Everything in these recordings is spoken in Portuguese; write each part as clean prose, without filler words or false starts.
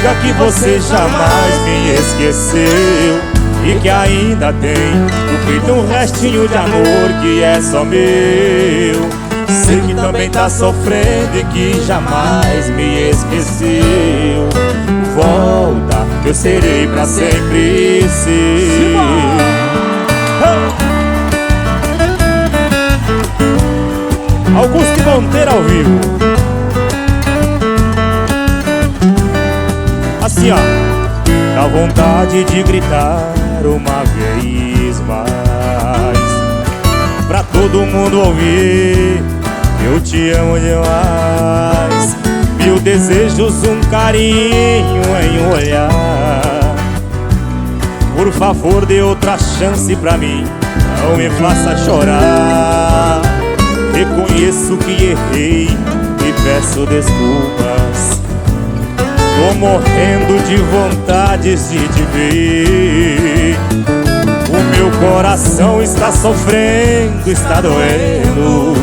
diga que você jamais me esqueceu e que ainda tem no peito um restinho de amor que é só meu. Sei que também tá sofrendo e que jamais me esqueceu. Volta, que eu serei pra sempre seu. Augusto Monteiro ao vivo. Assim ó, dá vontade de gritar uma vez mais, pra todo mundo ouvir, eu te amo demais. Mil desejos, um carinho em um olhar. Por favor, dê outra chance pra mim, não me faça chorar. Reconheço que errei e peço desculpas. Tô morrendo de vontades de te ver. O meu coração está sofrendo, está doendo.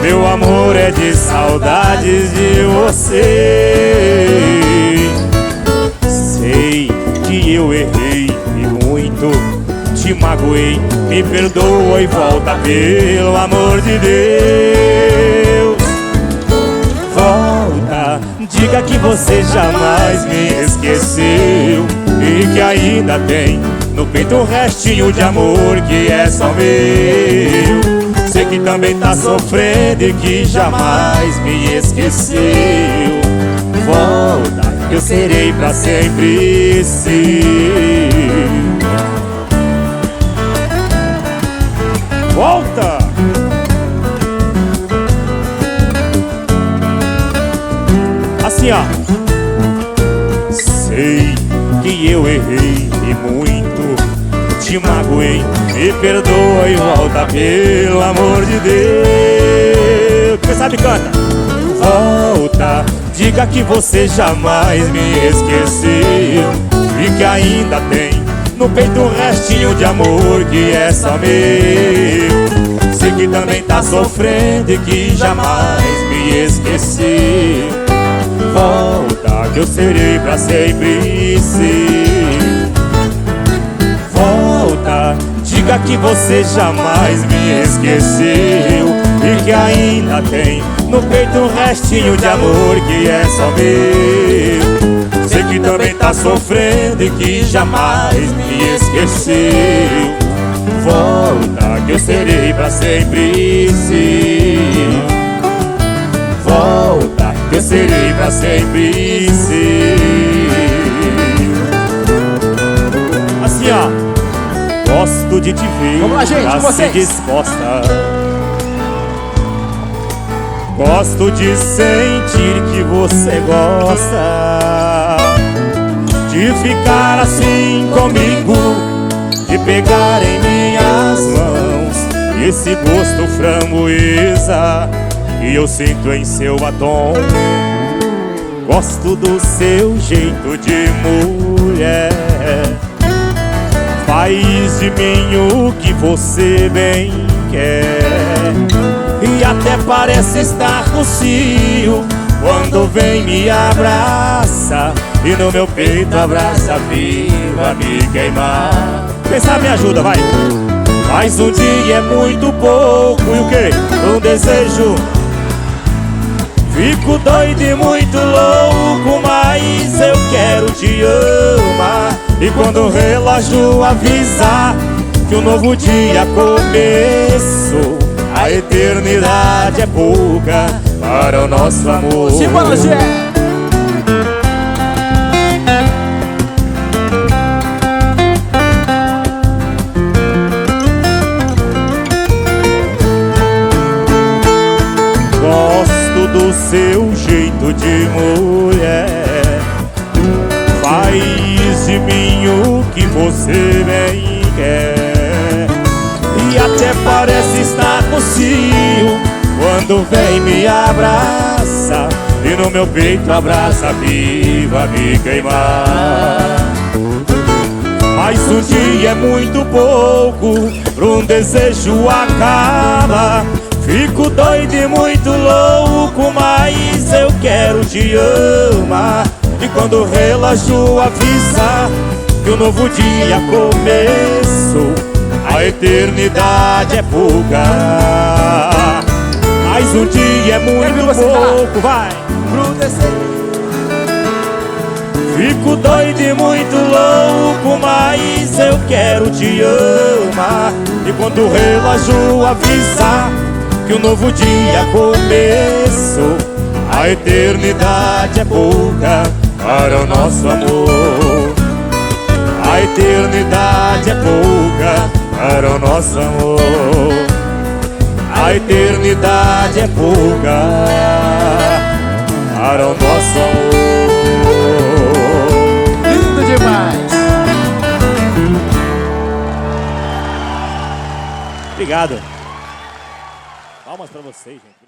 Meu amor é de saudades de você. Sei que eu errei e muito te magoei. Me perdoa e volta, pelo amor de Deus. Volta, diga que você jamais me esqueceu e que ainda tem no peito um restinho de amor que é só meu. Sei que também tá sofrendo e que jamais me esqueceu. Volta, eu serei pra sempre seu. Volta! Assim ó. Sei que eu errei e muito te magoei. Me perdoa e volta, pelo amor de Deus. Quem sabe canta. Volta, diga que você jamais me esqueceu e que ainda tem no peito um restinho de amor que é só meu. Sei que também tá sofrendo e que jamais me esqueceu. Volta, que eu serei pra sempre seu. Volta, diga que você jamais me esqueceu e que ainda tem no peito um restinho de amor que é só meu. Sei que também tá sofrendo e que jamais me esqueceu. Volta, que eu serei pra sempre seu. Volta, que eu serei pra sempre seu. Assim ó. Gosto de te ver. Vamos lá, gente, com vocês. Disposta. Gosto de sentir que você gosta de ficar assim comigo, de pegar em minhas mãos esse gosto framboesa que eu sinto em seu batom. Gosto do seu jeito de mulher. Faz de mim o que você bem quer. E até parece estar no cio quando vem me abraça e no meu peito abraça viva me queimar. Quem sabe me ajuda, vai! Mas um dia é muito pouco e o quê? Um desejo. Fico doido e muito louco, mas eu quero te amar. E quando o relógio avisar que um novo dia começou, a eternidade é pouca para o nosso amor. Simbora, Gê! Gosto do seu jeito de mulher. Faz de mim o que você bem quer. E até parece estar no cio quando vem me abraça e no meu peito abraça viva me queimar. Mas um dia é muito pouco pra um desejo acabar. Fico doido e muito louco, mas eu quero te ama. E quando o relógio avisa que o novo dia começou, a eternidade é pouca. Mas um dia é muito pouco, vai. Fico doido e muito louco, mas eu quero te amar. E quando o relógio avisar que o novo dia começou, a eternidade é pouca para o nosso amor. A eternidade é pouca para o nosso amor. A eternidade é pouca para o nosso amor. Lindo demais. Obrigado. Palmas pra vocês, gente.